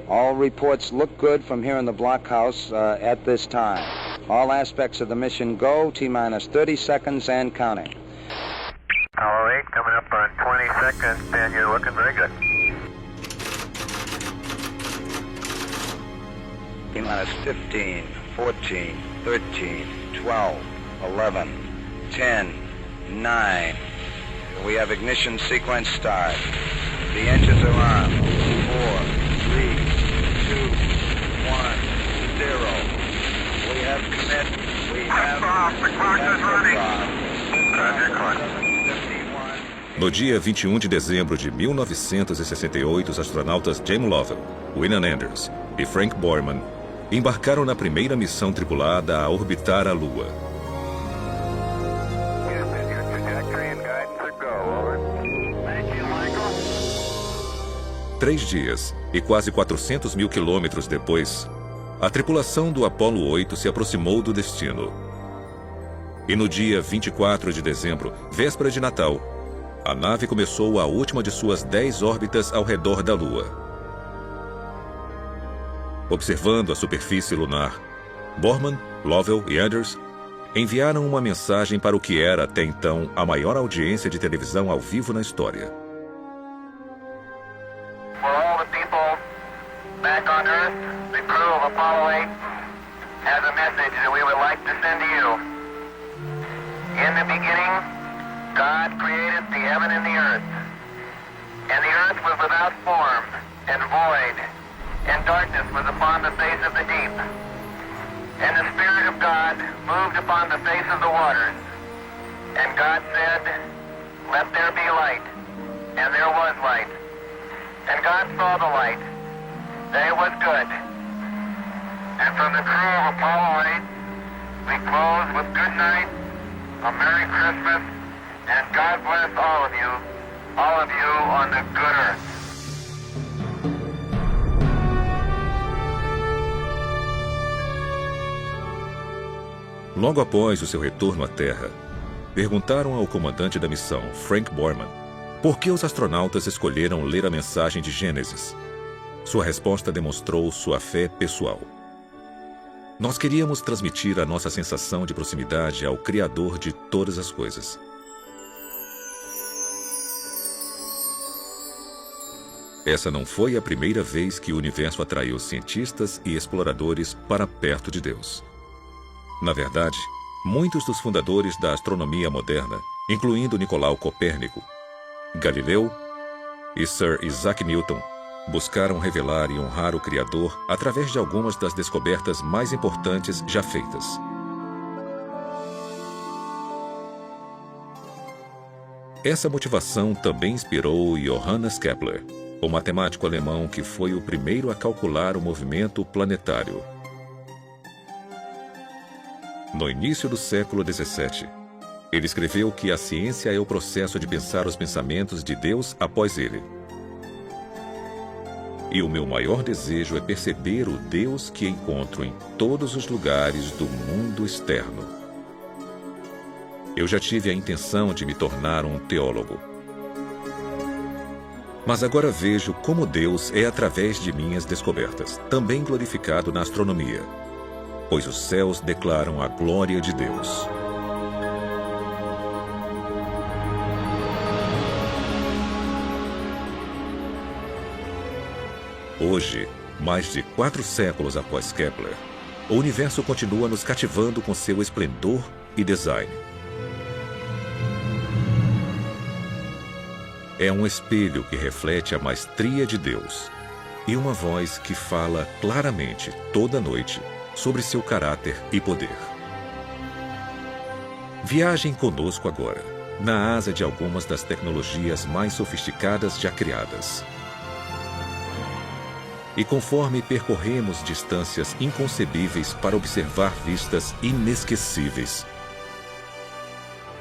All reports look good from here in the blockhouse at this time. All aspects of the mission go, T-minus 30 seconds and counting. Apollo 8 coming up on 20 seconds, and you're looking very good. T-minus 15, 14, 13, 12, 11, 10, 9. We have ignition sequence start. The engines are on. 4, 3, 2, 1, 0. We have commit. We have off. The clock is running. Roger, clock. No dia 21 de dezembro de 1968, os astronautas James Lovell, William Anders e Frank Borman embarcaram na primeira missão tripulada a orbitar a Lua. 3 dias e quase 400 mil quilômetros depois, a tripulação do Apollo 8 se aproximou do destino. E no dia 24 de dezembro, véspera de Natal, a nave começou a última de suas 10 órbitas ao redor da Lua. Observando a superfície lunar, Borman, Lovell e Anders enviaram uma mensagem para o que era até então a maior audiência de televisão ao vivo na história. For all the people back on Earth, the crew of Apollo 8 has a message that we would like to send to you. In the beginning, God created the heaven and the earth. And the earth was without form and void, and darkness was upon the face of the deep. And the Spirit of God moved upon the face of the waters. And God said, "Let there be light." And there was light. And God saw the light, that it was good. And from the crew of Apollo 8, we close with good night, a Merry Christmas, and God bless all of you on the good earth. Logo após o seu retorno à Terra, perguntaram ao comandante da missão, Frank Borman, por que os astronautas escolheram ler a mensagem de Gênesis. Sua resposta demonstrou sua fé pessoal. Nós queríamos transmitir a nossa sensação de proximidade ao Criador de todas as coisas. Essa não foi a primeira vez que o universo atraiu cientistas e exploradores para perto de Deus. Na verdade, muitos dos fundadores da astronomia moderna, incluindo Nicolau Copérnico, Galileu e Sir Isaac Newton, buscaram revelar e honrar o Criador através de algumas das descobertas mais importantes já feitas. Essa motivação também inspirou Johannes Kepler, o matemático alemão que foi o primeiro a calcular o movimento planetário. No início do século XVII, ele escreveu que a ciência é o processo de pensar os pensamentos de Deus após ele. E o meu maior desejo é perceber o Deus que encontro em todos os lugares do mundo externo. Eu já tive a intenção de me tornar um teólogo. Mas agora vejo como Deus é através de minhas descobertas, também glorificado na astronomia, pois os céus declaram a glória de Deus. Hoje, mais de 4 séculos após Kepler, o universo continua nos cativando com seu esplendor e design. É um espelho que reflete a maestria de Deus e uma voz que fala claramente toda noite sobre seu caráter e poder. Viajem conosco agora, na asa de algumas das tecnologias mais sofisticadas já criadas. E conforme percorremos distâncias inconcebíveis para observar vistas inesquecíveis,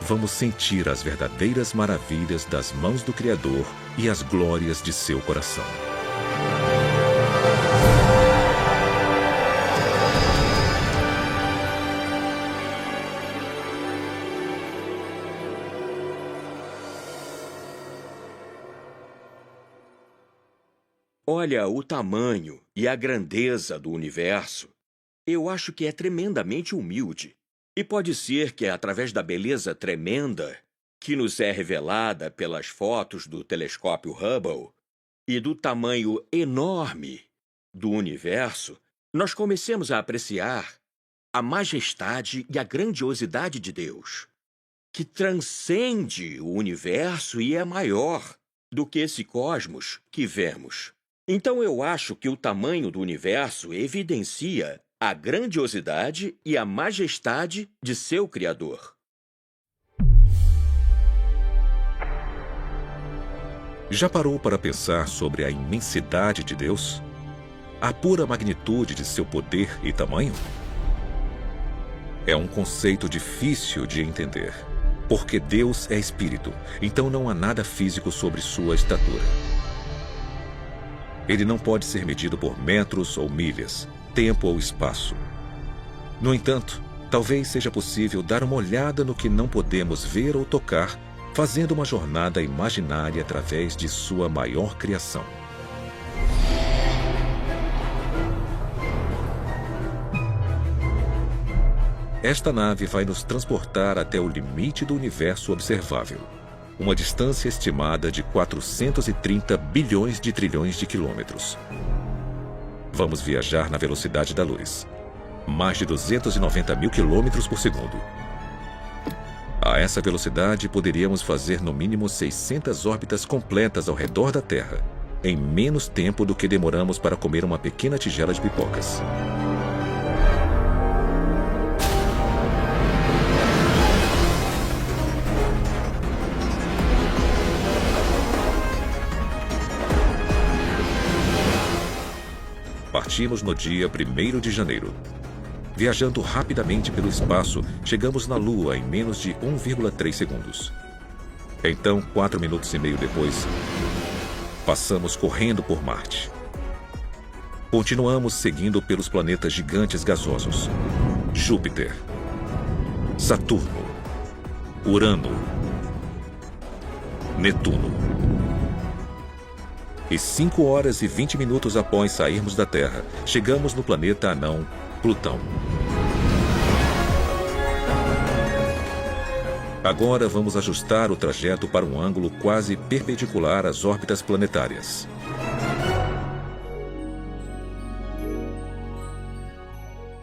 vamos sentir as verdadeiras maravilhas das mãos do Criador e as glórias de seu coração. Olha, o tamanho e a grandeza do universo, eu acho que é tremendamente humilde. E pode ser que é através da beleza tremenda que nos é revelada pelas fotos do telescópio Hubble e do tamanho enorme do universo, nós comecemos a apreciar a majestade e a grandiosidade de Deus, que transcende o universo e é maior do que esse cosmos que vemos. Então eu acho que o tamanho do universo evidencia a grandiosidade e a majestade de seu Criador. Já parou para pensar sobre a imensidade de Deus? A pura magnitude de seu poder e tamanho? É um conceito difícil de entender, porque Deus é espírito, então não há nada físico sobre sua estatura. Ele não pode ser medido por metros ou milhas, tempo ou espaço. No entanto, talvez seja possível dar uma olhada no que não podemos ver ou tocar, fazendo uma jornada imaginária através de sua maior criação. Esta nave vai nos transportar até o limite do universo observável, uma distância estimada de 430 bilhões de trilhões de quilômetros. Vamos viajar na velocidade da luz, mais de 290 mil quilômetros por segundo. A essa velocidade, poderíamos fazer no mínimo 600 órbitas completas ao redor da Terra, em menos tempo do que demoramos para comer uma pequena tigela de pipocas. Partimos no dia 1º de janeiro. Viajando rapidamente pelo espaço, chegamos na Lua em menos de 1,3 segundos. Então, 4 minutos e meio depois, passamos correndo por Marte. Continuamos seguindo pelos planetas gigantes gasosos: Júpiter, Saturno, Urano, Netuno. E 5 horas e 20 minutos após sairmos da Terra, chegamos no planeta anão Plutão. Agora vamos ajustar o trajeto para um ângulo quase perpendicular às órbitas planetárias.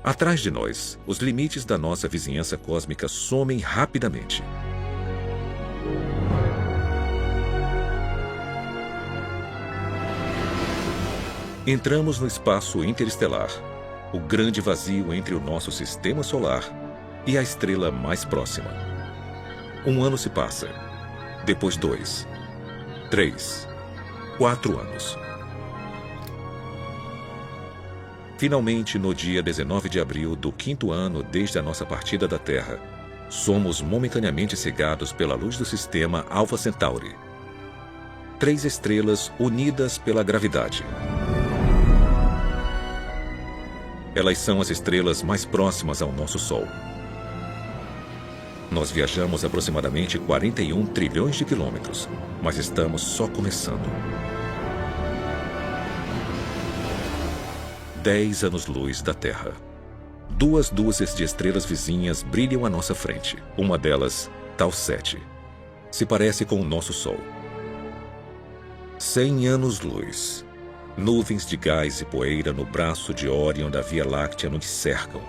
Atrás de nós, os limites da nossa vizinhança cósmica somem rapidamente. Entramos no espaço interestelar, o grande vazio entre o nosso sistema solar e a estrela mais próxima. 1 ano se passa, depois 2, 3, 4 anos. Finalmente, no dia 19 de abril do 5º ano desde a nossa partida da Terra, somos momentaneamente cegados pela luz do sistema Alpha Centauri. 3 estrelas unidas pela gravidade. Elas são as estrelas mais próximas ao nosso Sol. Nós viajamos aproximadamente 41 trilhões de quilômetros, mas estamos só começando. 10 anos-luz da Terra. 2 dúzias de estrelas vizinhas brilham à nossa frente. Uma delas, Tau 7, se parece com o nosso Sol. 100 anos-luz. Nuvens de gás e poeira no braço de Órion da Via Láctea nos cercam.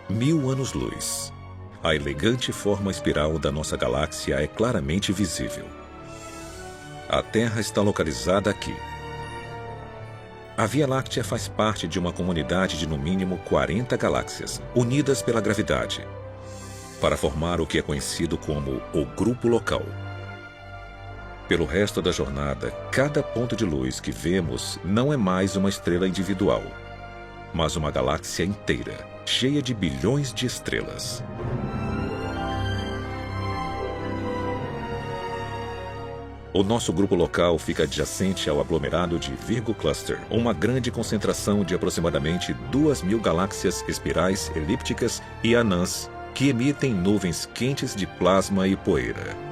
1000 anos-luz. A elegante forma espiral da nossa galáxia é claramente visível. A Terra está localizada aqui. A Via Láctea faz parte de uma comunidade de no mínimo 40 galáxias, unidas pela gravidade, para formar o que é conhecido como o Grupo Local. Pelo resto da jornada, cada ponto de luz que vemos não é mais uma estrela individual, mas uma galáxia inteira, cheia de bilhões de estrelas. O nosso grupo local fica adjacente ao aglomerado de Virgo Cluster, uma grande concentração de aproximadamente 2.000 galáxias espirais, elípticas e anãs que emitem nuvens quentes de plasma e poeira.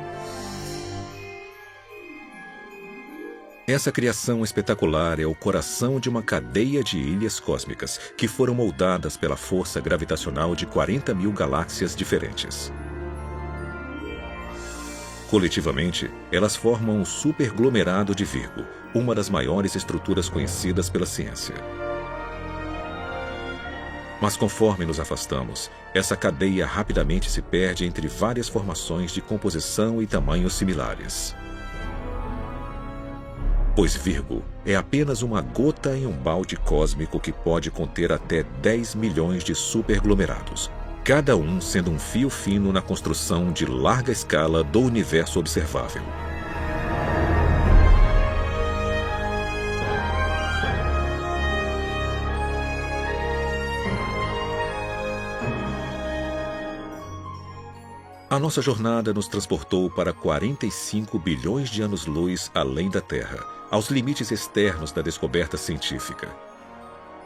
Essa criação espetacular é o coração de uma cadeia de ilhas cósmicas que foram moldadas pela força gravitacional de 40 mil galáxias diferentes. Coletivamente, elas formam um superglomerado de Virgo, uma das maiores estruturas conhecidas pela ciência. Mas conforme nos afastamos, essa cadeia rapidamente se perde entre várias formações de composição e tamanhos similares. Pois Virgo é apenas uma gota em um balde cósmico que pode conter até 10 milhões de superglomerados, cada um sendo um fio fino na construção de larga escala do universo observável. A nossa jornada nos transportou para 45 bilhões de anos-luz além da Terra, aos limites externos da descoberta científica.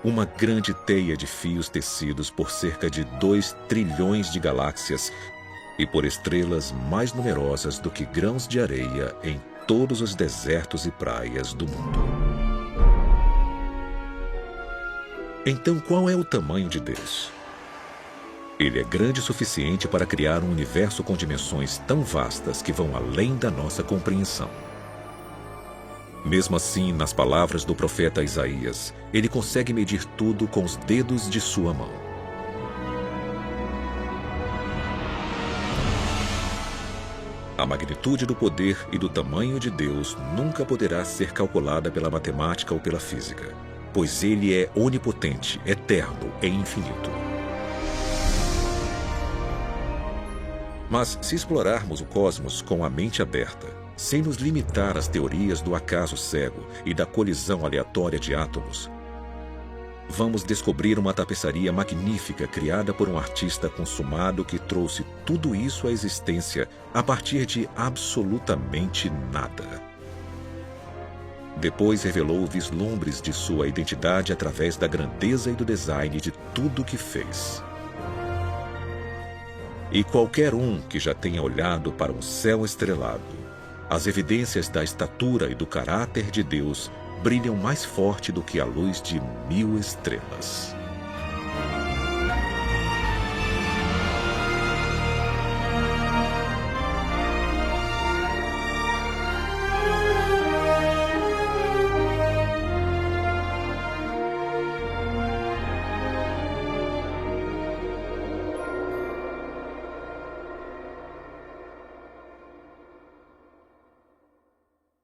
Uma grande teia de fios tecidos por cerca de 2 trilhões de galáxias e por estrelas mais numerosas do que grãos de areia em todos os desertos e praias do mundo. Então, qual é o tamanho de Deus? Ele é grande o suficiente para criar um universo com dimensões tão vastas que vão além da nossa compreensão. Mesmo assim, nas palavras do profeta Isaías, ele consegue medir tudo com os dedos de sua mão. A magnitude do poder e do tamanho de Deus nunca poderá ser calculada pela matemática ou pela física, pois ele é onipotente, eterno e infinito. Mas se explorarmos o cosmos com a mente aberta, sem nos limitar às teorias do acaso cego e da colisão aleatória de átomos, vamos descobrir uma tapeçaria magnífica criada por um artista consumado que trouxe tudo isso à existência a partir de absolutamente nada. Depois revelou vislumbres de sua identidade através da grandeza e do design de tudo o que fez. E qualquer um que já tenha olhado para um céu estrelado, as evidências da estatura e do caráter de Deus brilham mais forte do que a luz de 1000 estrelas.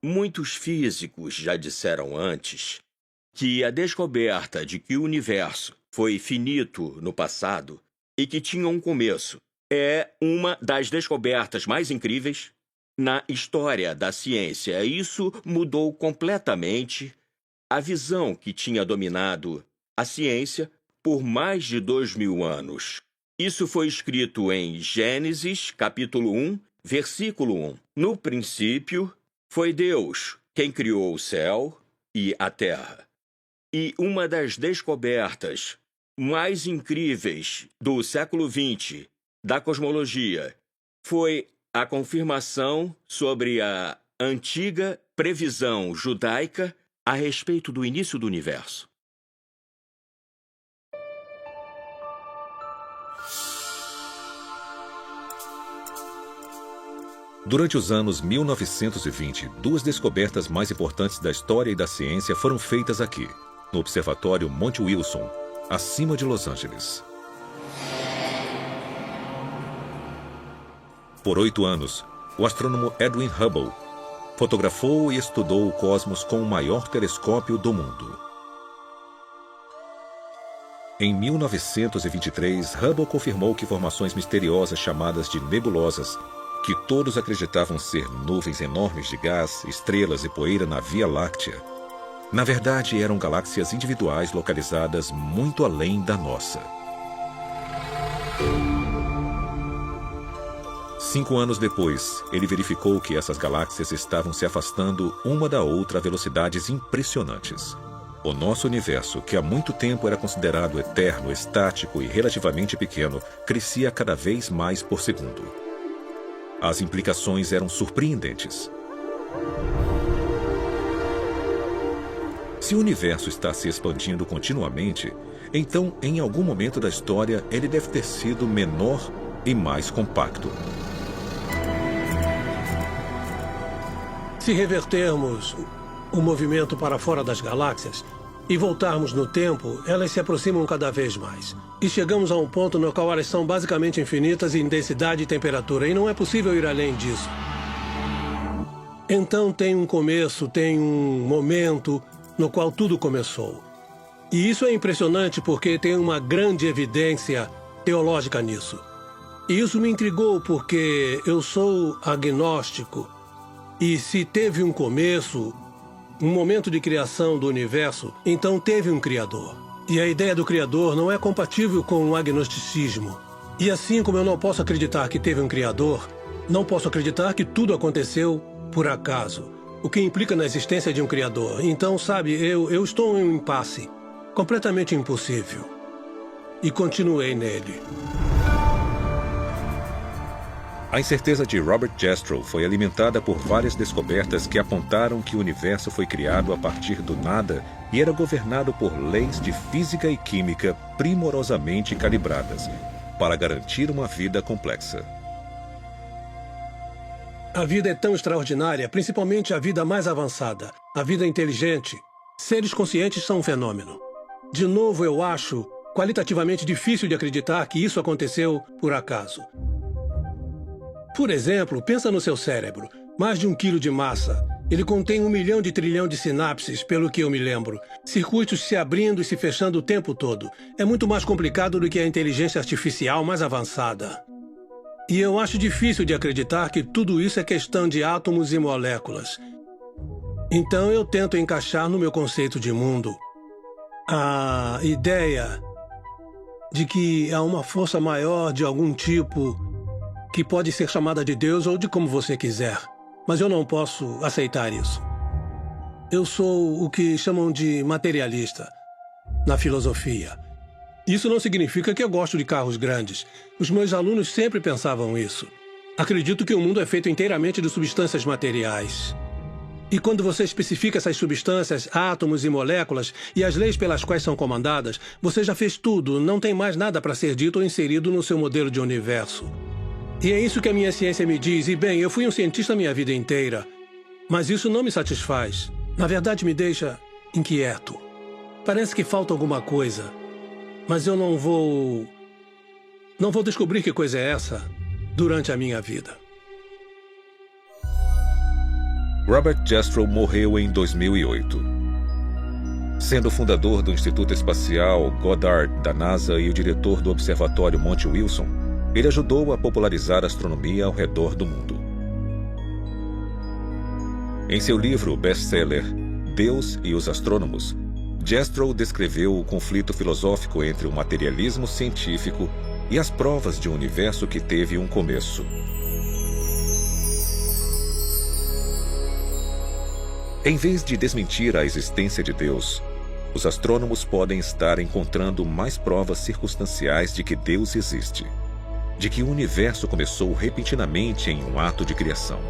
Muitos físicos já disseram antes que a descoberta de que o universo foi finito no passado e que tinha um começo é uma das descobertas mais incríveis na história da ciência. Isso mudou completamente a visão que tinha dominado a ciência por mais de 2000 anos. Isso foi escrito em Gênesis, capítulo 1, versículo 1. No princípio, foi Deus quem criou o céu e a terra. E uma das descobertas mais incríveis do século XX da cosmologia foi a confirmação sobre a antiga previsão judaica a respeito do início do universo. Durante os anos 1920, 2 descobertas mais importantes da história e da ciência foram feitas aqui, no Observatório Monte Wilson, acima de Los Angeles. Por 8 anos, o astrônomo Edwin Hubble fotografou e estudou o cosmos com o maior telescópio do mundo. Em 1923, Hubble confirmou que formações misteriosas chamadas de nebulosas, que todos acreditavam ser nuvens enormes de gás, estrelas e poeira na Via Láctea, na verdade eram galáxias individuais localizadas muito além da nossa. 5 anos depois, ele verificou que essas galáxias estavam se afastando uma da outra a velocidades impressionantes. O nosso universo, que há muito tempo era considerado eterno, estático e relativamente pequeno, crescia cada vez mais por segundo. As implicações eram surpreendentes. Se o universo está se expandindo continuamente, então, em algum momento da história, ele deve ter sido menor e mais compacto. Se revertermos o movimento para fora das galáxias e voltarmos no tempo, elas se aproximam cada vez mais. E chegamos a um ponto no qual elas são basicamente infinitas em densidade e temperatura, e não é possível ir além disso. Então tem um começo, tem um momento no qual tudo começou. E isso é impressionante porque tem uma grande evidência teológica nisso. E isso me intrigou porque eu sou agnóstico. E se teve um começo, um momento de criação do universo, então teve um Criador. E a ideia do Criador não é compatível com o agnosticismo. E assim como eu não posso acreditar que teve um Criador, não posso acreditar que tudo aconteceu por acaso, o que implica na existência de um Criador. Então, sabe, eu estou em um impasse, completamente impossível. E continuei nele. A incerteza de Robert Jastrow foi alimentada por várias descobertas que apontaram que o universo foi criado a partir do nada e era governado por leis de física e química primorosamente calibradas para garantir uma vida complexa. A vida é tão extraordinária, principalmente a vida mais avançada, a vida inteligente. Seres conscientes são um fenômeno. De novo, eu acho qualitativamente difícil de acreditar que isso aconteceu por acaso. Por exemplo, pensa no seu cérebro. Mais de 1 quilo de massa. Ele contém 1 milhão de trilhão de sinapses, pelo que eu me lembro. Circuitos se abrindo e se fechando o tempo todo. É muito mais complicado do que a inteligência artificial mais avançada. E eu acho difícil de acreditar que tudo isso é questão de átomos e moléculas. Então eu tento encaixar no meu conceito de mundo a ideia de que há uma força maior de algum tipo que pode ser chamada de Deus ou de como você quiser. Mas eu não posso aceitar isso. Eu sou o que chamam de materialista na filosofia. Isso não significa que eu gosto de carros grandes. Os meus alunos sempre pensavam isso. Acredito que o mundo é feito inteiramente de substâncias materiais. E quando você especifica essas substâncias, átomos e moléculas, e as leis pelas quais são comandadas, você já fez tudo, não tem mais nada para ser dito ou inserido no seu modelo de universo. E é isso que a minha ciência me diz. E bem, eu fui um cientista a minha vida inteira. Mas isso não me satisfaz. Na verdade, me deixa inquieto. Parece que falta alguma coisa. Mas eu não vou descobrir que coisa é essa durante a minha vida. Robert Jastrow morreu em 2008. Sendo fundador do Instituto Espacial Goddard da NASA e o diretor do Observatório Monte Wilson, ele ajudou a popularizar a astronomia ao redor do mundo. Em seu livro best-seller Deus e os Astrônomos, Jastrow descreveu o conflito filosófico entre o materialismo científico e as provas de um universo que teve um começo. Em vez de desmentir a existência de Deus, os astrônomos podem estar encontrando mais provas circunstanciais de que Deus existe, de que o universo começou repentinamente em um ato de criação.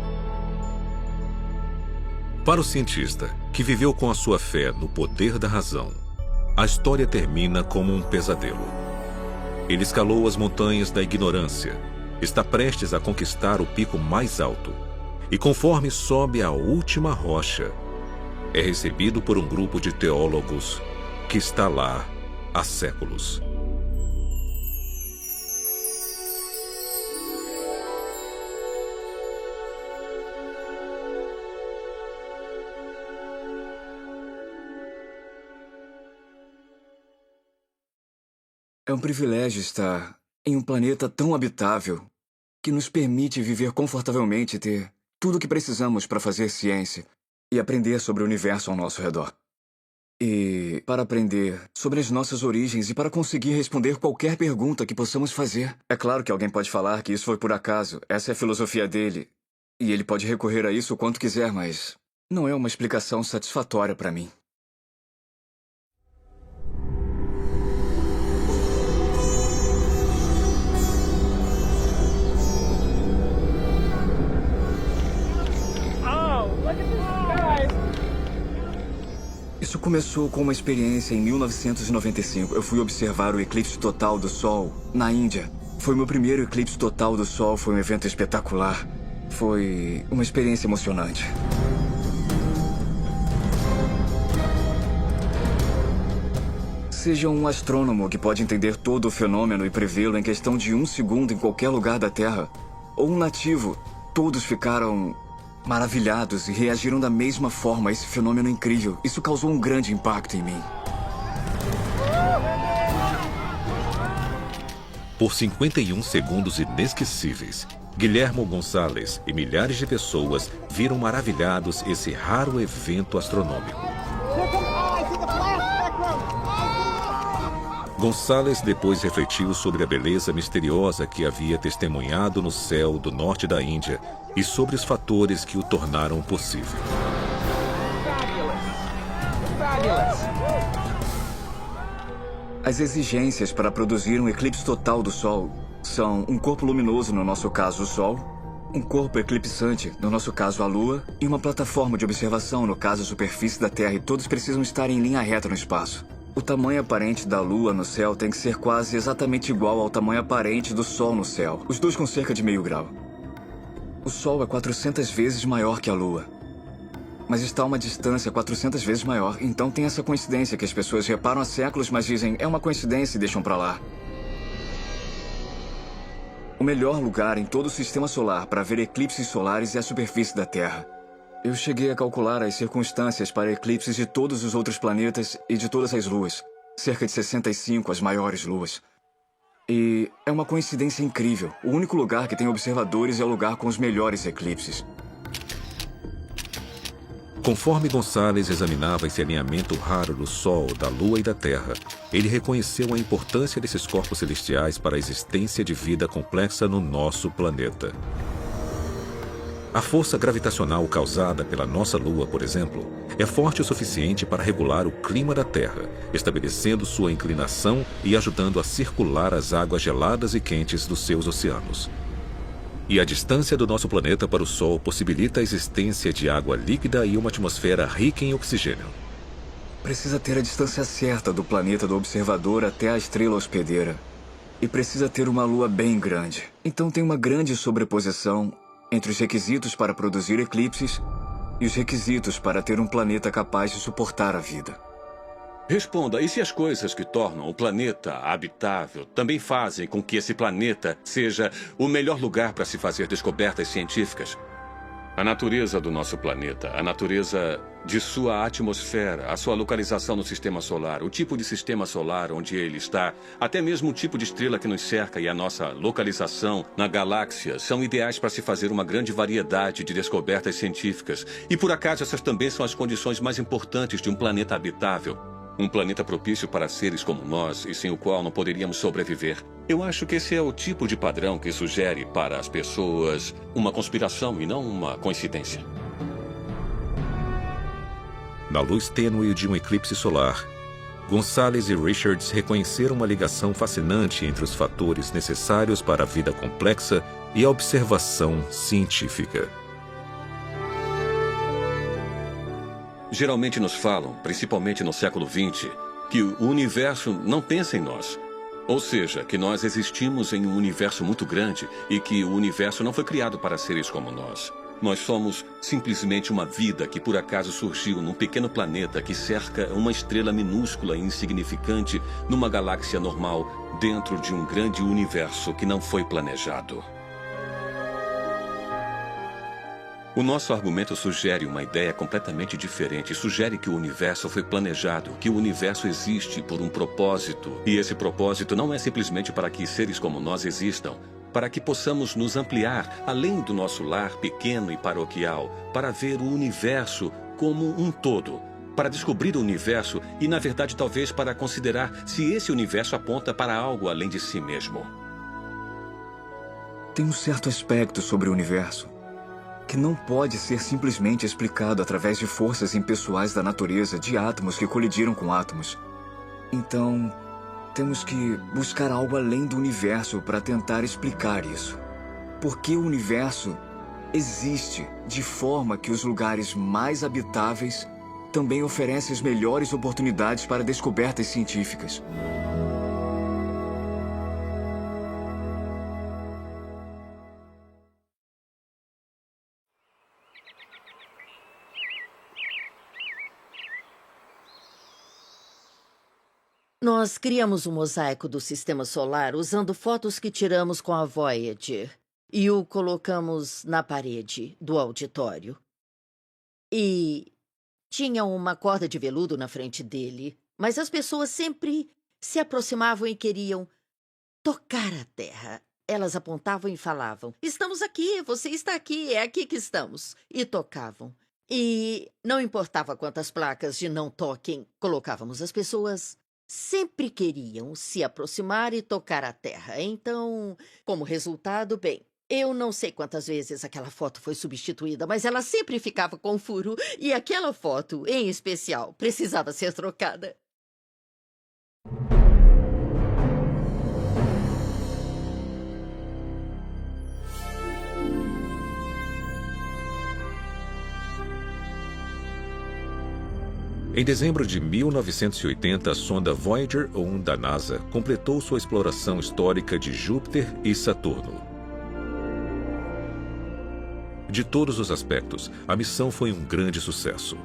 Para o cientista, que viveu com a sua fé no poder da razão, a história termina como um pesadelo. Ele escalou as montanhas da ignorância, está prestes a conquistar o pico mais alto, e conforme sobe a última rocha, é recebido por um grupo de teólogos que está lá há séculos. É um privilégio estar em um planeta tão habitável que nos permite viver confortavelmente e ter tudo o que precisamos para fazer ciência e aprender sobre o universo ao nosso redor. E para aprender sobre as nossas origens e para conseguir responder qualquer pergunta que possamos fazer. É claro que alguém pode falar que isso foi por acaso, essa é a filosofia dele, e ele pode recorrer a isso o quanto quiser, mas não é uma explicação satisfatória para mim. Isso começou com uma experiência em 1995. Eu fui observar o eclipse total do Sol na Índia. Foi meu primeiro eclipse total do Sol, foi um evento espetacular. Foi uma experiência emocionante. Seja um astrônomo que pode entender todo o fenômeno e prevê-lo em questão de 1 segundo em qualquer lugar da Terra, ou um nativo, todos ficaram maravilhados e reagiram da mesma forma a esse fenômeno incrível. Isso causou um grande impacto em mim. Por 51 segundos inesquecíveis, Guilhermo Gonçalves e milhares de pessoas viram maravilhados esse raro evento astronômico. Gonçalves depois refletiu sobre a beleza misteriosa que havia testemunhado no céu do norte da Índia e sobre os fatores que o tornaram possível. As exigências para produzir um eclipse total do Sol são um corpo luminoso, no nosso caso o Sol, um corpo eclipsante, no nosso caso a Lua, e uma plataforma de observação, no caso a superfície da Terra, e todos precisam estar em linha reta no espaço. O tamanho aparente da Lua no céu tem que ser quase exatamente igual ao tamanho aparente do Sol no céu, os dois com cerca de meio grau. O Sol é 400 vezes maior que a Lua, mas está a uma distância 400 vezes maior, então tem essa coincidência que as pessoas reparam há séculos, mas dizem, é uma coincidência e deixam pra lá. O melhor lugar em todo o sistema solar para ver eclipses solares é a superfície da Terra. Eu cheguei a calcular as circunstâncias para eclipses de todos os outros planetas e de todas as luas. Cerca de 65 as maiores luas. E é uma coincidência incrível. O único lugar que tem observadores é o lugar com os melhores eclipses. Conforme Gonçalves examinava esse alinhamento raro do Sol, da Lua e da Terra, ele reconheceu a importância desses corpos celestiais para a existência de vida complexa no nosso planeta. A força gravitacional causada pela nossa Lua, por exemplo, é forte o suficiente para regular o clima da Terra, estabelecendo sua inclinação e ajudando a circular as águas geladas e quentes dos seus oceanos. E a distância do nosso planeta para o Sol possibilita a existência de água líquida e uma atmosfera rica em oxigênio. Precisa ter a distância certa do planeta do observador até a estrela hospedeira. E precisa ter uma Lua bem grande. Então tem uma grande sobreposição entre os requisitos para produzir eclipses e os requisitos para ter um planeta capaz de suportar a vida. Responda, e se as coisas que tornam o planeta habitável também fazem com que esse planeta seja o melhor lugar para se fazer descobertas científicas? A natureza do nosso planeta, a natureza de sua atmosfera, a sua localização no sistema solar, o tipo de sistema solar onde ele está, até mesmo o tipo de estrela que nos cerca e a nossa localização na galáxia são ideais para se fazer uma grande variedade de descobertas científicas. E por acaso essas também são as condições mais importantes de um planeta habitável. Um planeta propício para seres como nós e sem o qual não poderíamos sobreviver. Eu acho que esse é o tipo de padrão que sugere para as pessoas uma conspiração e não uma coincidência. Na luz tênue de um eclipse solar, Gonçalves e Richards reconheceram uma ligação fascinante entre os fatores necessários para a vida complexa e a observação científica. Geralmente nos falam, principalmente no século XX, que o universo não pensa em nós. Ou seja, que nós existimos em um universo muito grande e que o universo não foi criado para seres como nós. Nós somos simplesmente uma vida que por acaso surgiu num pequeno planeta que cerca uma estrela minúscula e insignificante numa galáxia normal dentro de um grande universo que não foi planejado. O nosso argumento sugere uma ideia completamente diferente. Sugere que o universo foi planejado, que o universo existe por um propósito. E esse propósito não é simplesmente para que seres como nós existam, para que possamos nos ampliar além do nosso lar pequeno e paroquial, para ver o universo como um todo, para descobrir o universo e, na verdade, talvez para considerar se esse universo aponta para algo além de si mesmo. Tem um certo aspecto sobre o universo que não pode ser simplesmente explicado através de forças impessoais da natureza, de átomos que colidiram com átomos. Então, temos que buscar algo além do universo para tentar explicar isso. Porque o universo existe de forma que os lugares mais habitáveis também oferece as melhores oportunidades para descobertas científicas. Nós criamos um mosaico do Sistema Solar usando fotos que tiramos com a Voyager e o colocamos na parede do auditório. E tinha uma corda de veludo na frente dele, mas as pessoas sempre se aproximavam e queriam tocar a Terra. Elas apontavam e falavam: "Estamos aqui, você está aqui, é aqui que estamos." E tocavam. E não importava quantas placas de não toquem colocávamos, as pessoas sempre queriam se aproximar e tocar a Terra. Então, como resultado, bem, eu não sei quantas vezes aquela foto foi substituída, mas ela sempre ficava com furo. E aquela foto, em especial, precisava ser trocada. Em dezembro de 1980, a sonda Voyager 1 da NASA completou sua exploração histórica de Júpiter e Saturno. De todos os aspectos, a missão foi um grande sucesso.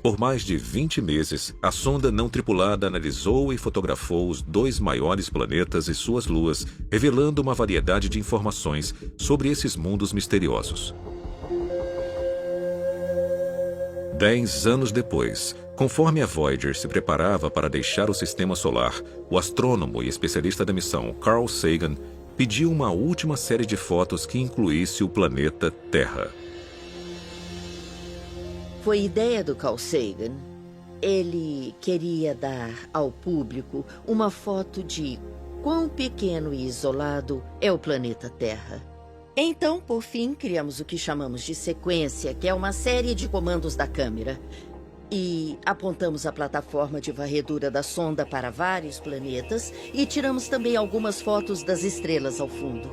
Por mais de 20 meses, a sonda não tripulada analisou e fotografou os 2 maiores planetas e suas luas, revelando uma variedade de informações sobre esses mundos misteriosos. 10 anos depois, conforme a Voyager se preparava para deixar o Sistema Solar, o astrônomo e especialista da missão Carl Sagan pediu uma última série de fotos que incluísse o planeta Terra. Foi ideia do Carl Sagan. Ele queria dar ao público uma foto de quão pequeno e isolado é o planeta Terra. Então, por fim, criamos o que chamamos de sequência, que é uma série de comandos da câmera. E apontamos a plataforma de varredura da sonda para vários planetas e tiramos também algumas fotos das estrelas ao fundo.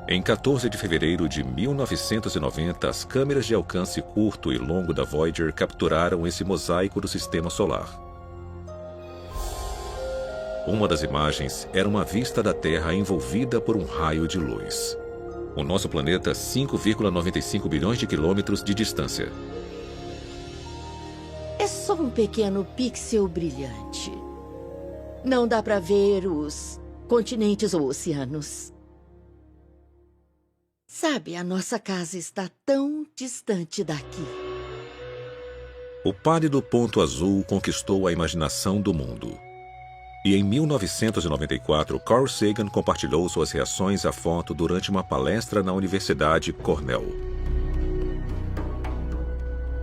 Em 14 de fevereiro de 1990, as câmeras de alcance curto e longo da Voyager capturaram esse mosaico do Sistema Solar. Uma das imagens era uma vista da Terra envolvida por um raio de luz. O nosso planeta, 5,95 bilhões de quilômetros de distância. É só um pequeno pixel brilhante. Não dá para ver os continentes ou oceanos. Sabe, a nossa casa está tão distante daqui. O pálido ponto azul conquistou a imaginação do mundo. E em 1994, Carl Sagan compartilhou suas reações à foto durante uma palestra na Universidade Cornell.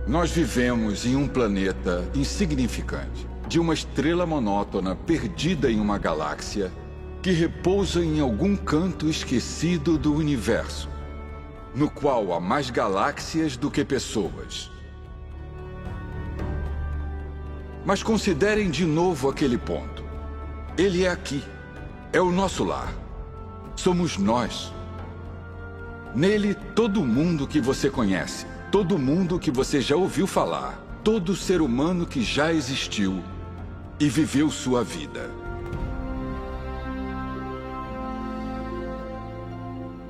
Nós vivemos em um planeta insignificante, de uma estrela monótona perdida em uma galáxia que repousa em algum canto esquecido do universo, no qual há mais galáxias do que pessoas. Mas considerem de novo aquele ponto. Ele é aqui. É o nosso lar. Somos nós. Nele, todo mundo que você conhece, todo mundo que você já ouviu falar, todo ser humano que já existiu e viveu sua vida.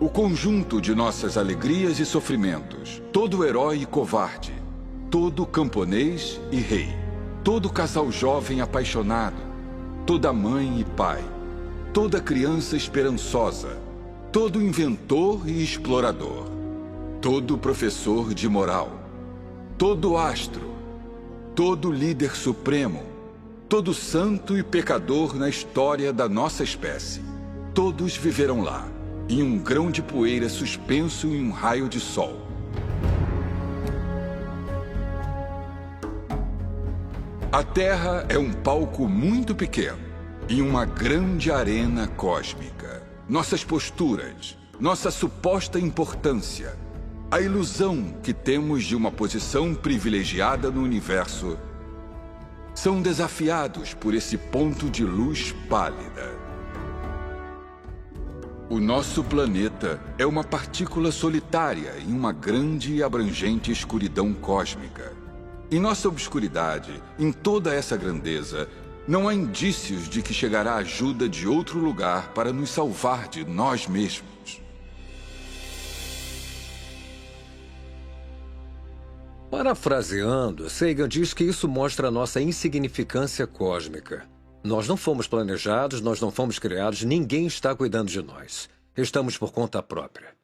O conjunto de nossas alegrias e sofrimentos, todo herói e covarde, todo camponês e rei, todo casal jovem apaixonado, toda mãe e pai, toda criança esperançosa, todo inventor e explorador, todo professor de moral, todo astro, todo líder supremo, todo santo e pecador na história da nossa espécie. Todos viveram lá, em um grão de poeira suspenso em um raio de sol. A Terra é um palco muito pequeno, em uma grande arena cósmica. Nossas posturas, nossa suposta importância, a ilusão que temos de uma posição privilegiada no universo, são desafiados por esse ponto de luz pálida. O nosso planeta é uma partícula solitária em uma grande e abrangente escuridão cósmica. Em nossa obscuridade, em toda essa grandeza, não há indícios de que chegará ajuda de outro lugar para nos salvar de nós mesmos. Parafraseando, Sagan diz que isso mostra a nossa insignificância cósmica. Nós não fomos planejados, nós não fomos criados, ninguém está cuidando de nós. Estamos por conta própria.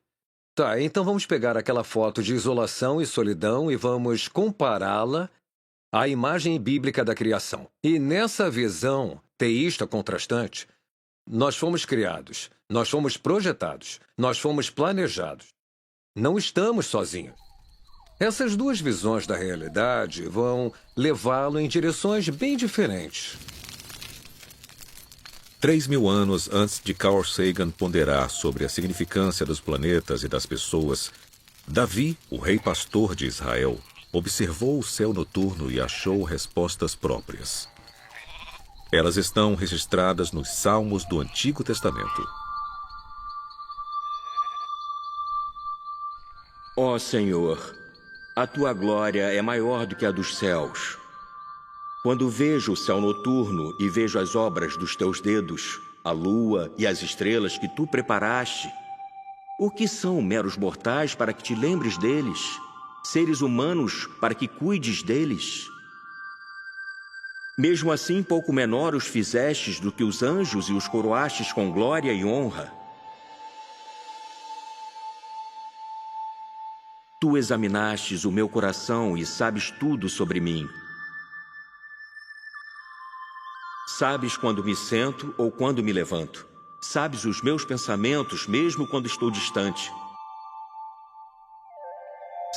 Tá, então vamos pegar aquela foto de isolação e solidão e vamos compará-la à imagem bíblica da criação. E nessa visão teísta contrastante, nós fomos criados, nós fomos projetados, nós fomos planejados. Não estamos sozinhos. Essas duas visões da realidade vão levá-lo em direções bem diferentes. 3.000 anos antes de Carl Sagan ponderar sobre a significância dos planetas e das pessoas, Davi, o rei pastor de Israel, observou o céu noturno e achou respostas próprias. Elas estão registradas nos Salmos do Antigo Testamento. Ó Senhor, a tua glória é maior do que a dos céus. Quando vejo o céu noturno e vejo as obras dos teus dedos, a lua e as estrelas que tu preparaste, o que são meros mortais para que te lembres deles? Seres humanos para que cuides deles? Mesmo assim, pouco menor os fizestes do que os anjos e os coroastes com glória e honra. Tu examinastes o meu coração e sabes tudo sobre mim. Sabes quando me sento ou quando me levanto. Sabes os meus pensamentos, mesmo quando estou distante.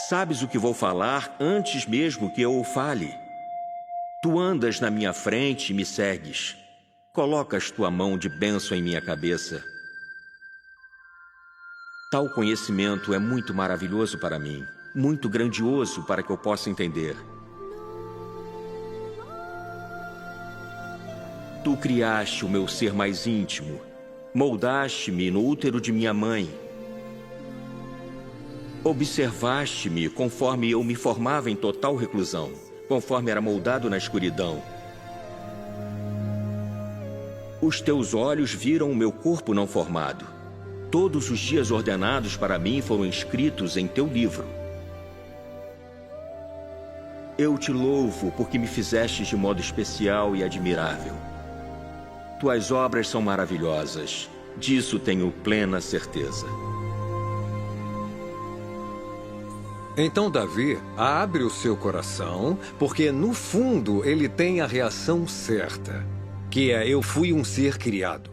Sabes o que vou falar antes mesmo que eu o fale. Tu andas na minha frente e me segues. Colocas tua mão de bênção em minha cabeça. Tal conhecimento é muito maravilhoso para mim, muito grandioso para que eu possa entender. Tu criaste o meu ser mais íntimo, moldaste-me no útero de minha mãe. Observaste-me conforme eu me formava em total reclusão, conforme era moldado na escuridão. Os teus olhos viram o meu corpo não formado. Todos os dias ordenados para mim foram escritos em teu livro. Eu te louvo porque me fizestes de modo especial e admirável. Tuas obras são maravilhosas, disso tenho plena certeza. Então Davi abre o seu coração, porque no fundo ele tem a reação certa, que é: eu fui um ser criado.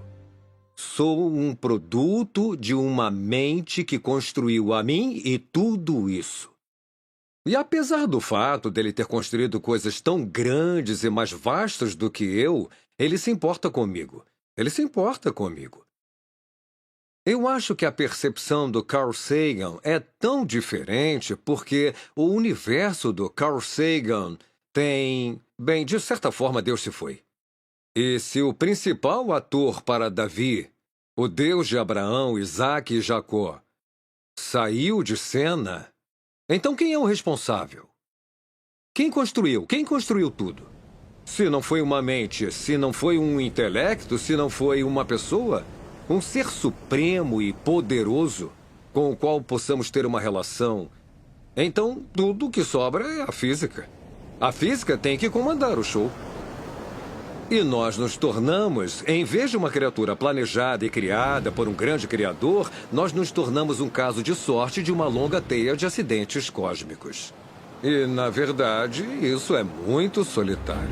Sou um produto de uma mente que construiu a mim e tudo isso. E apesar do fato dele ter construído coisas tão grandes e mais vastas do que eu, ele se importa comigo. Ele se importa comigo. Eu acho que a percepção do Carl Sagan é tão diferente porque o universo do Carl Sagan tem... Bem, de certa forma, Deus se foi. E se o principal ator para Davi, o Deus de Abraão, Isaque e Jacó, saiu de cena, então quem é o responsável? Quem construiu? Quem construiu tudo? Se não foi uma mente, se não foi um intelecto, se não foi uma pessoa, um ser supremo e poderoso com o qual possamos ter uma relação, então tudo que sobra é a física. A física tem que comandar o show. E nós nos tornamos, em vez de uma criatura planejada e criada por um grande criador, nós nos tornamos um caso de sorte de uma longa teia de acidentes cósmicos. E, na verdade, isso é muito solitário.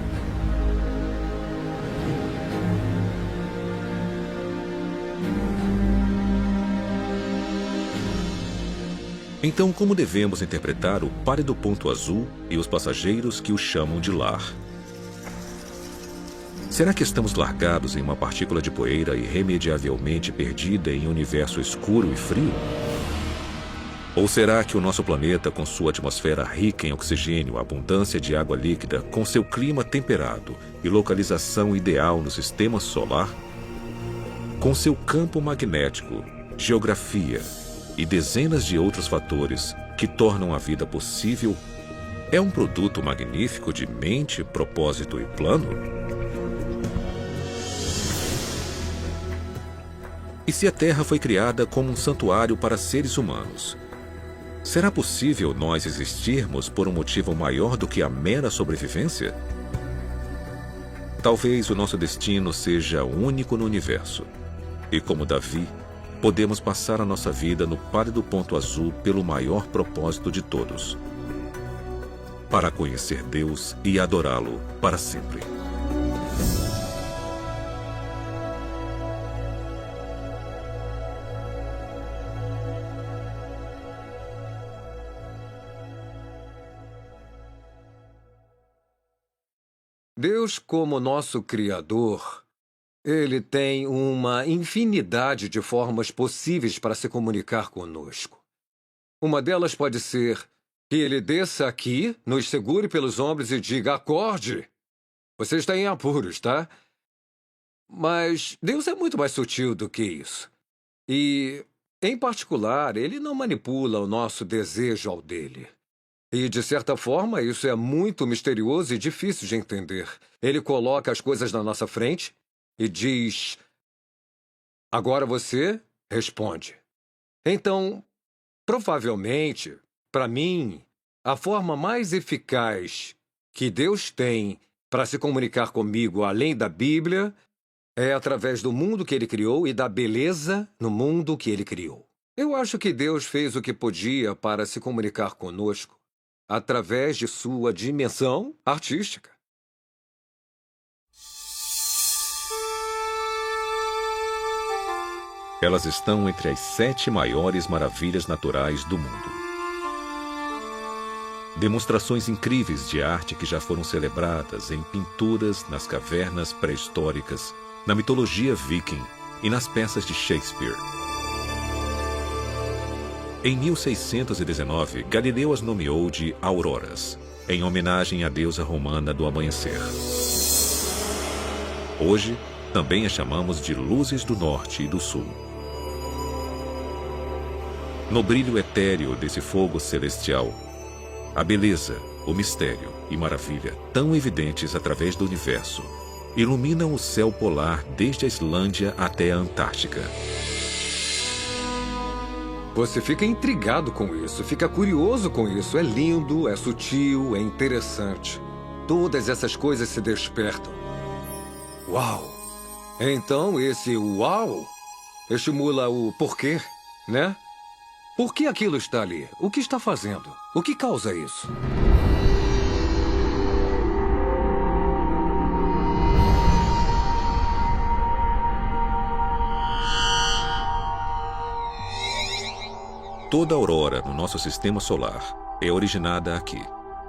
Então, como devemos interpretar o pálido ponto azul e os passageiros que o chamam de lar? Será que estamos largados em uma partícula de poeira irremediavelmente perdida em um universo escuro e frio? Ou será que o nosso planeta, com sua atmosfera rica em oxigênio, abundância de água líquida, com seu clima temperado e localização ideal no sistema solar, Com seu campo magnético, geografia e dezenas de outros fatores que tornam a vida possível, é um produto magnífico de mente, propósito e plano? E se a Terra foi criada como um santuário para seres humanos, será possível nós existirmos por um motivo maior do que a mera sobrevivência? Talvez o nosso destino seja único no universo. E como Davi, podemos passar a nossa vida no pálido ponto azul pelo maior propósito de todos: para conhecer Deus e adorá-lo para sempre. Deus, como nosso Criador, Ele tem uma infinidade de formas possíveis para se comunicar conosco. Uma delas pode ser que Ele desça aqui, nos segure pelos ombros e diga: acorde! Você está em apuros, tá? Mas Deus é muito mais sutil do que isso. E, em particular, Ele não manipula o nosso desejo ao dele. E, de certa forma, isso é muito misterioso e difícil de entender. Ele coloca as coisas na nossa frente e diz: agora você responde. Então, provavelmente, para mim, a forma mais eficaz que Deus tem para se comunicar comigo, além da Bíblia, é através do mundo que Ele criou e da beleza no mundo que Ele criou. Eu acho que Deus fez o que podia para se comunicar conosco através de sua dimensão artística. Elas estão entre as 7 maiores maravilhas naturais do mundo. Demonstrações incríveis de arte que já foram celebradas em pinturas nas cavernas pré-históricas, na mitologia viking e nas peças de Shakespeare. Em 1619, Galileu as nomeou de auroras, em homenagem à deusa romana do amanhecer. Hoje, também as chamamos de luzes do norte e do sul. No brilho etéreo desse fogo celestial, a beleza, o mistério e maravilha, tão evidentes através do universo, iluminam o céu polar desde a Islândia até a Antártica. Você fica intrigado com isso, fica curioso com isso. É lindo, é sutil, é interessante. Todas essas coisas se despertam. Uau! Então esse uau estimula o porquê, né? Por que aquilo está ali? O que está fazendo? O que causa isso? Toda aurora no nosso sistema solar é originada aqui,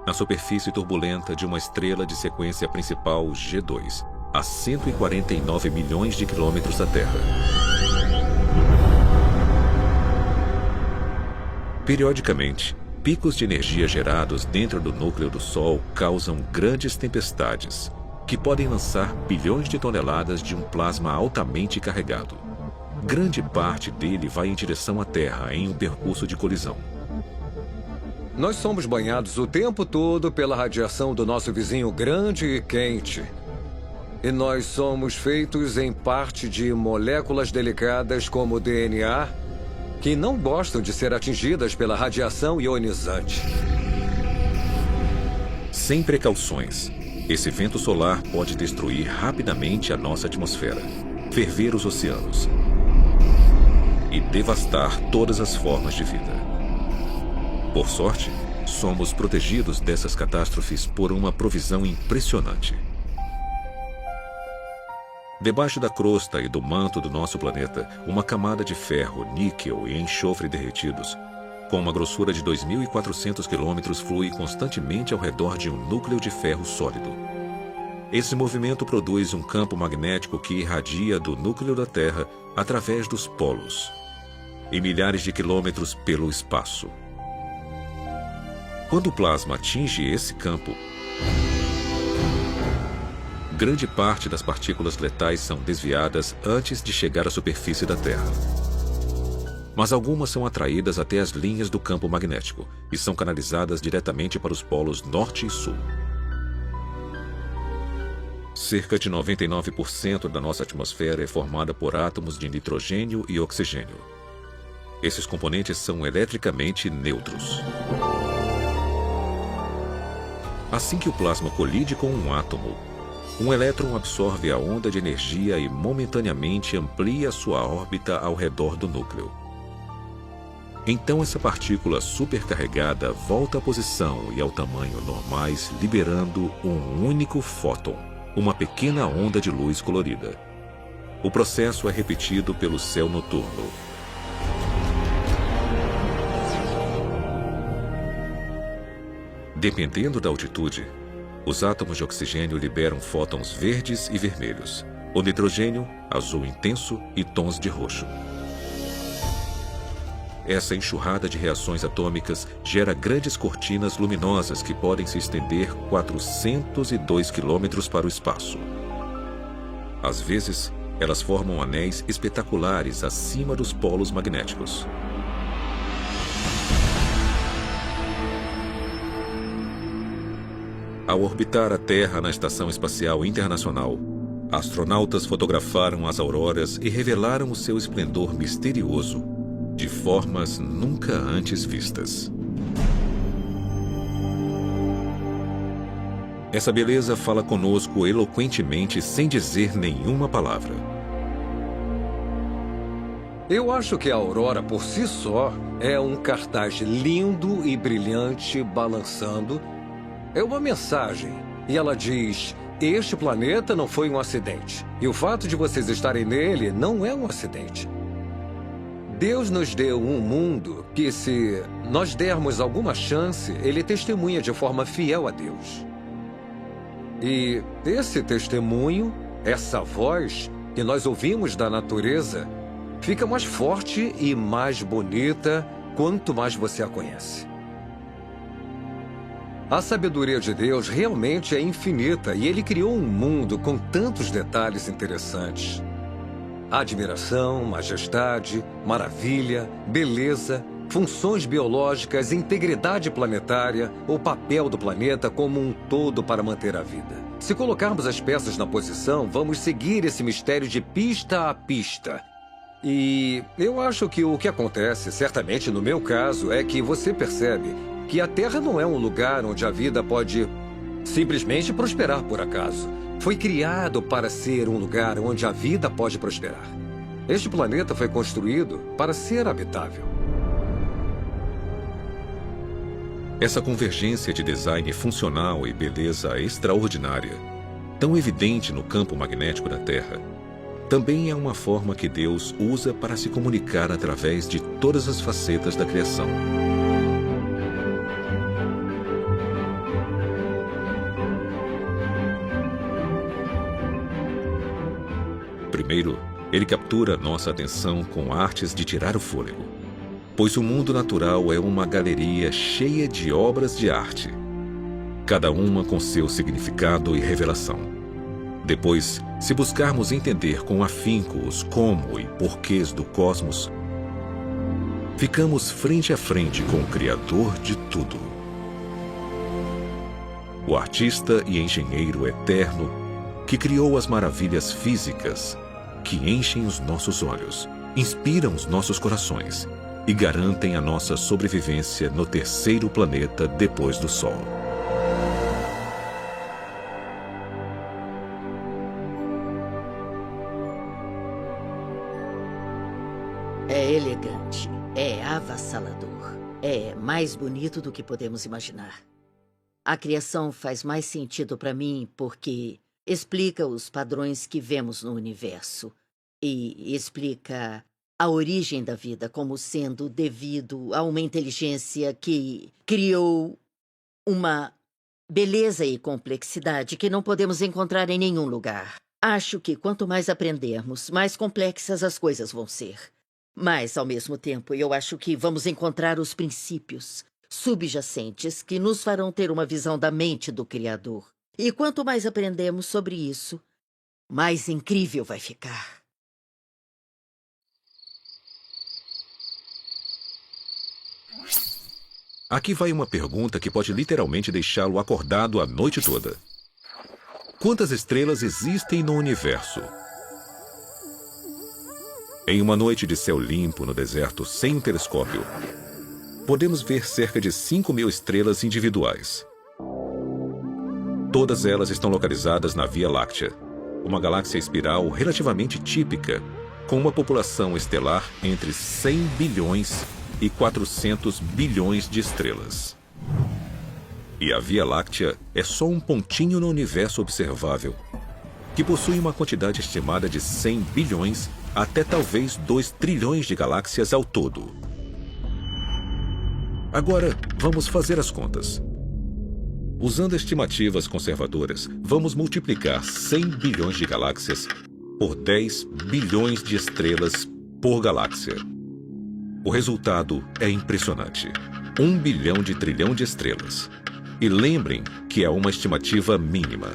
na superfície turbulenta de uma estrela de sequência principal G2, a 149 milhões de quilômetros da Terra. Periodicamente, picos de energia gerados dentro do núcleo do Sol causam grandes tempestades, que podem lançar bilhões de toneladas de um plasma altamente carregado. Grande parte dele vai em direção à Terra em um percurso de colisão. Nós somos banhados o tempo todo pela radiação do nosso vizinho grande e quente. E nós somos feitos em parte de moléculas delicadas como o DNA, que não gostam de ser atingidas pela radiação ionizante. Sem precauções, esse vento solar pode destruir rapidamente a nossa atmosfera, ferver os oceanos e devastar todas as formas de vida. Por sorte, somos protegidos dessas catástrofes por uma provisão impressionante. Debaixo da crosta e do manto do nosso planeta, uma camada de ferro, níquel e enxofre derretidos, com uma grossura de 2.400 quilômetros, flui constantemente ao redor de um núcleo de ferro sólido. Esse movimento produz um campo magnético que irradia do núcleo da Terra através dos polos e milhares de quilômetros pelo espaço. Quando o plasma atinge esse campo, grande parte das partículas letais são desviadas antes de chegar à superfície da Terra. Mas algumas são atraídas até as linhas do campo magnético e são canalizadas diretamente para os polos norte e sul. Cerca de 99% da nossa atmosfera é formada por átomos de nitrogênio e oxigênio. Esses componentes são eletricamente neutros. Assim que o plasma colide com um átomo, um elétron absorve a onda de energia e momentaneamente amplia sua órbita ao redor do núcleo. Então essa partícula supercarregada volta à posição e ao tamanho normais, liberando um único fóton, uma pequena onda de luz colorida. O processo é repetido pelo céu noturno. Dependendo da altitude, os átomos de oxigênio liberam fótons verdes e vermelhos, o nitrogênio, azul intenso e tons de roxo. Essa enxurrada de reações atômicas gera grandes cortinas luminosas que podem se estender 402 quilômetros para o espaço. Às vezes, elas formam anéis espetaculares acima dos polos magnéticos. Ao orbitar a Terra na Estação Espacial Internacional, astronautas fotografaram as auroras e revelaram o seu esplendor misterioso, de formas nunca antes vistas. Essa beleza fala conosco eloquentemente sem dizer nenhuma palavra. Eu acho que a aurora por si só é um cartaz lindo e brilhante balançando. É uma mensagem e ela diz: este planeta não foi um acidente. E o fato de vocês estarem nele não é um acidente. Deus nos deu um mundo que, se nós dermos alguma chance, ele testemunha de forma fiel a Deus. E esse testemunho, essa voz que nós ouvimos da natureza, fica mais forte e mais bonita quanto mais você a conhece. A sabedoria de Deus realmente é infinita e ele criou um mundo com tantos detalhes interessantes. Admiração, majestade, maravilha, beleza, funções biológicas, integridade planetária, o papel do planeta como um todo para manter a vida. Se colocarmos as peças na posição, vamos seguir esse mistério de pista a pista. E eu acho que o que acontece, certamente no meu caso, é que você percebe que a Terra não é um lugar onde a vida pode simplesmente prosperar por acaso. Foi criado para ser um lugar onde a vida pode prosperar. Este planeta foi construído para ser habitável. Essa convergência de design funcional e beleza extraordinária, tão evidente no campo magnético da Terra, também é uma forma que Deus usa para se comunicar através de todas as facetas da criação. Primeiro, ele captura nossa atenção com artes de tirar o fôlego, pois o mundo natural é uma galeria cheia de obras de arte, cada uma com seu significado e revelação. Depois, se buscarmos entender com afinco os como e porquês do cosmos, ficamos frente a frente com o Criador de tudo. O artista e engenheiro eterno que criou as maravilhas físicas que enchem os nossos olhos, inspiram os nossos corações e garantem a nossa sobrevivência no terceiro planeta depois do Sol. É elegante, é avassalador, é mais bonito do que podemos imaginar. A criação faz mais sentido para mim porque explica os padrões que vemos no universo e explica a origem da vida como sendo devido a uma inteligência que criou uma beleza e complexidade que não podemos encontrar em nenhum lugar. Acho que quanto mais aprendermos, mais complexas as coisas vão ser. Mas, ao mesmo tempo, eu acho que vamos encontrar os princípios subjacentes que nos farão ter uma visão da mente do Criador. E quanto mais aprendemos sobre isso, mais incrível vai ficar. Aqui vai uma pergunta que pode literalmente deixá-lo acordado a noite toda. Quantas estrelas existem no universo? Em uma noite de céu limpo no deserto sem um telescópio, podemos ver cerca de 5.000 estrelas individuais. Todas elas estão localizadas na Via Láctea, uma galáxia espiral relativamente típica, com uma população estelar entre 100 bilhões e 400 bilhões de estrelas. E a Via Láctea é só um pontinho no universo observável, que possui uma quantidade estimada de 100 bilhões até talvez 2 trilhões de galáxias ao todo. Agora, vamos fazer as contas. Usando estimativas conservadoras, vamos multiplicar 100 bilhões de galáxias por 10 bilhões de estrelas por galáxia. O resultado é impressionante. 1 bilhão de trilhão de estrelas. E lembrem que é uma estimativa mínima.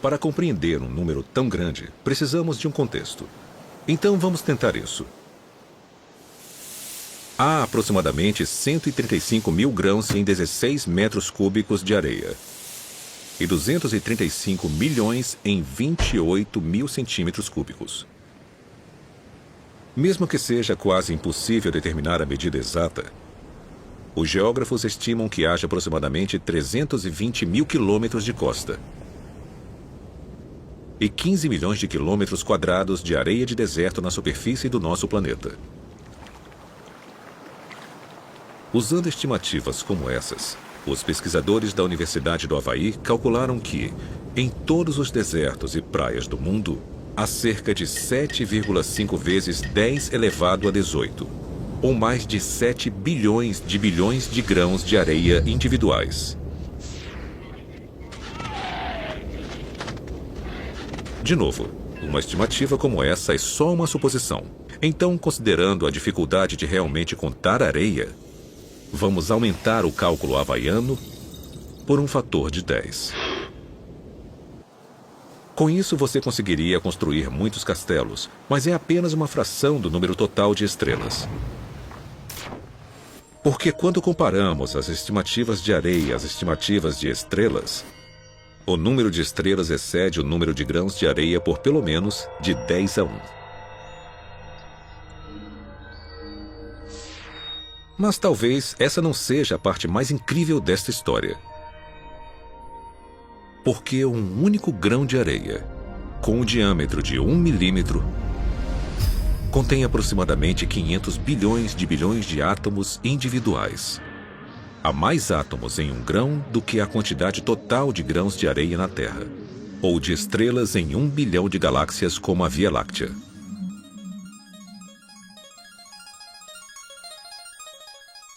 Para compreender um número tão grande, precisamos de um contexto. Então vamos tentar isso. Há aproximadamente 135 mil grãos em 16 metros cúbicos de areia e 235 milhões em 28 mil centímetros cúbicos. Mesmo que seja quase impossível determinar a medida exata, os geógrafos estimam que haja aproximadamente 320 mil quilômetros de costa e 15 milhões de quilômetros quadrados de areia de deserto na superfície do nosso planeta. Usando estimativas como essas, os pesquisadores da Universidade do Havaí calcularam que, em todos os desertos e praias do mundo, há cerca de 7,5 vezes 10 elevado a 18, ou mais de 7 bilhões de grãos de areia individuais. De novo, uma estimativa como essa é só uma suposição. Então, considerando a dificuldade de realmente contar areia, vamos aumentar o cálculo havaiano por um fator de 10. Com isso, você conseguiria construir muitos castelos, mas é apenas uma fração do número total de estrelas. Porque quando comparamos as estimativas de areia às estimativas de estrelas, o número de estrelas excede o número de grãos de areia por pelo menos de 10 a 1. Mas talvez essa não seja a parte mais incrível desta história. Porque um único grão de areia, com um diâmetro de 1 milímetro, contém aproximadamente 500 bilhões de átomos individuais. Há mais átomos em um grão do que a quantidade total de grãos de areia na Terra, ou de estrelas em 1 bilhão de galáxias como a Via Láctea.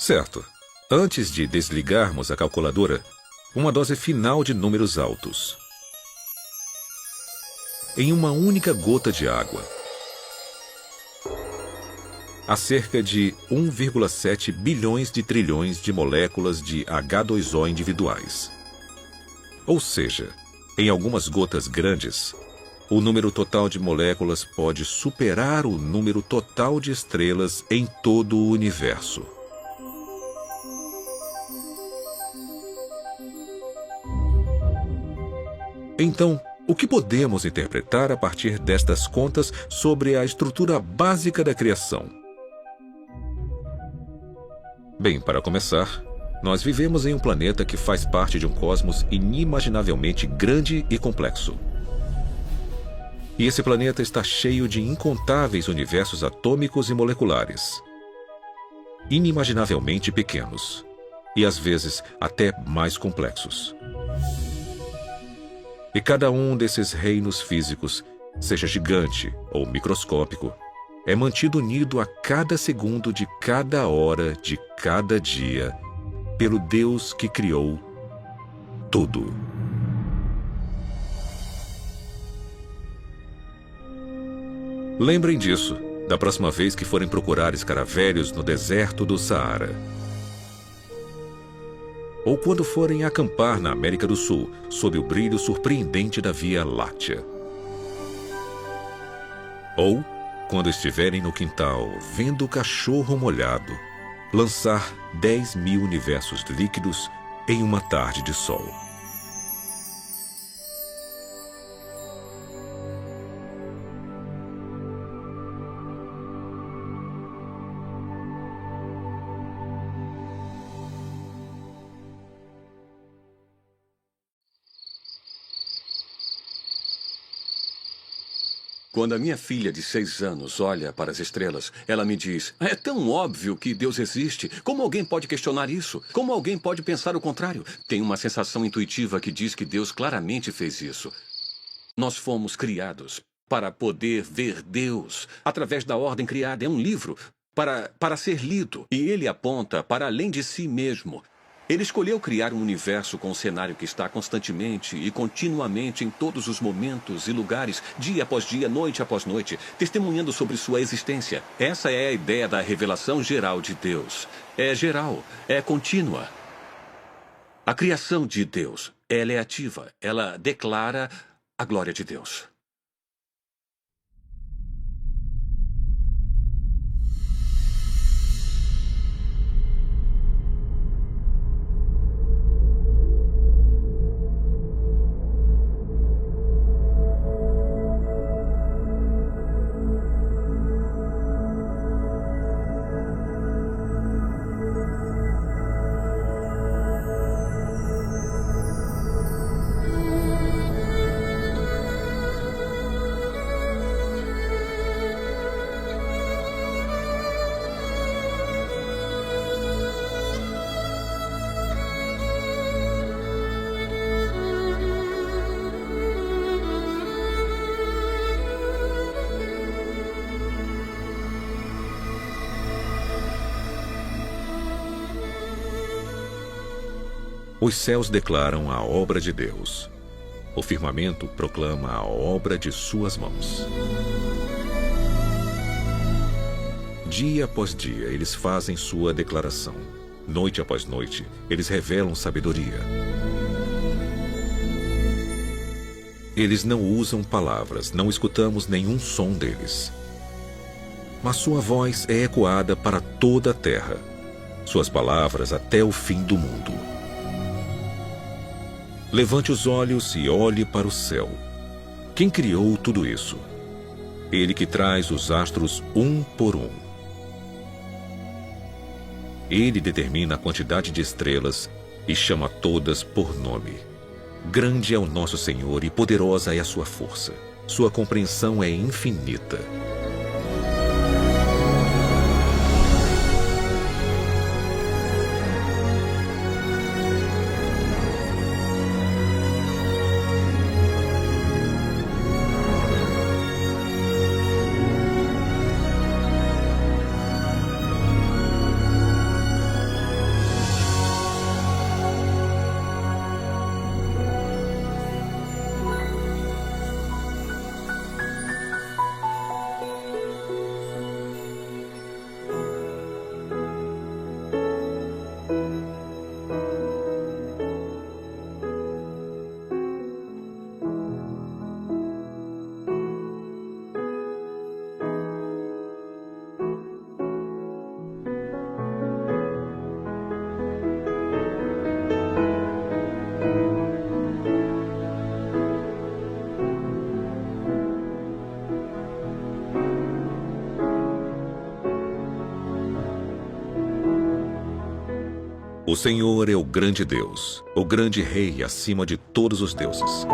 Certo. Antes de desligarmos a calculadora, uma dose final de números altos. Em uma única gota de água, há cerca de 1,7 bilhões de trilhões de moléculas de H2O individuais. Ou seja, em algumas gotas grandes, o número total de moléculas pode superar o número total de estrelas em todo o universo. Então, o que podemos interpretar a partir destas contas sobre a estrutura básica da criação? Bem, para começar, nós vivemos em um planeta que faz parte de um cosmos inimaginavelmente grande e complexo. E esse planeta está cheio de incontáveis universos atômicos e moleculares, inimaginavelmente pequenos, e às vezes até mais complexos. E cada um desses reinos físicos, seja gigante ou microscópico, é mantido unido a cada segundo de cada hora de cada dia pelo Deus que criou tudo. Lembrem disso, da próxima vez que forem procurar escaravelhos no deserto do Saara. Ou quando forem acampar na América do Sul, sob o brilho surpreendente da Via Láctea. Ou quando estiverem no quintal, vendo o cachorro molhado lançar 10.000 universos líquidos em uma tarde de sol. Quando a minha filha de 6 anos olha para as estrelas, ela me diz: é tão óbvio que Deus existe. Como alguém pode questionar isso? Como alguém pode pensar o contrário? Tenho uma sensação intuitiva que diz que Deus claramente fez isso. Nós fomos criados para poder ver Deus através da ordem criada. É um livro para ser lido. E ele aponta para além de si mesmo. Ele escolheu criar um universo com um cenário que está constantemente e continuamente em todos os momentos e lugares, dia após dia, noite após noite, testemunhando sobre sua existência. Essa é a ideia da revelação geral de Deus. É geral, é contínua. A criação de Deus, ela é ativa, ela declara a glória de Deus. Os céus declaram a obra de Deus. O firmamento proclama a obra de suas mãos. Dia após dia, eles fazem sua declaração. Noite após noite, eles revelam sabedoria. Eles não usam palavras, não escutamos nenhum som deles. Mas sua voz é ecoada para toda a terra, suas palavras até o fim do mundo. Levante os olhos e olhe para o céu. Quem criou tudo isso? Ele que traz os astros um por um. Ele determina a quantidade de estrelas e chama todas por nome. Grande é o nosso Senhor e poderosa é a sua força. Sua compreensão é infinita. O Senhor é o grande Deus, o grande Rei acima de todos os deuses.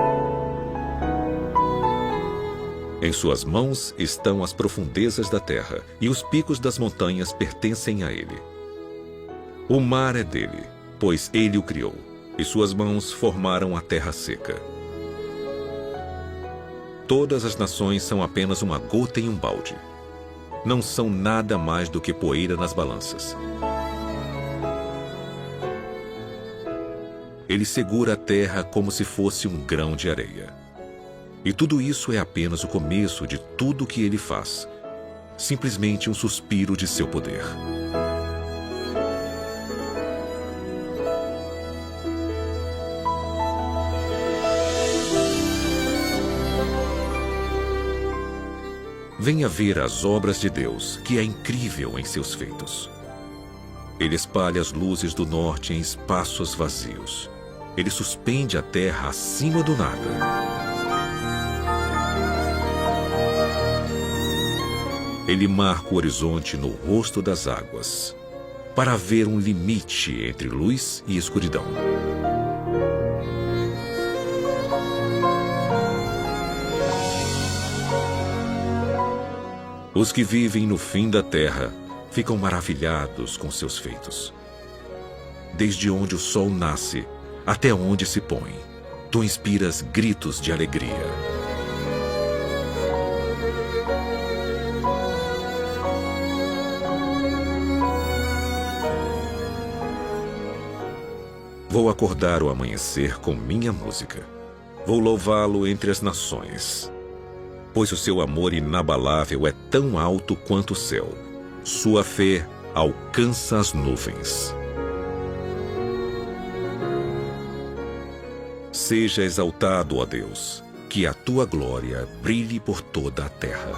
Em suas mãos estão as profundezas da terra, e os picos das montanhas pertencem a ele. O mar é dele, pois ele o criou, e suas mãos formaram a terra seca. Todas as nações são apenas uma gota em um balde. Não são nada mais do que poeira nas balanças. Ele segura a terra como se fosse um grão de areia. E tudo isso é apenas o começo de tudo o que ele faz. simplesmente um suspiro de seu poder. Venha ver as obras de Deus, que é incrível em seus feitos. Ele espalha as luzes do norte em espaços vazios. Ele suspende a terra acima do nada. Ele marca o horizonte no rosto das águas, para haver um limite entre luz e escuridão. Os que vivem no fim da terra ficam maravilhados com seus feitos. Desde onde o sol nasce até onde se põe, tu inspiras gritos de alegria. Vou acordar o amanhecer com minha música. Vou louvá-lo entre as nações. Pois o seu amor inabalável é tão alto quanto o céu. Sua fé alcança as nuvens. Seja exaltado, ó Deus, que a tua glória brilhe por toda a terra.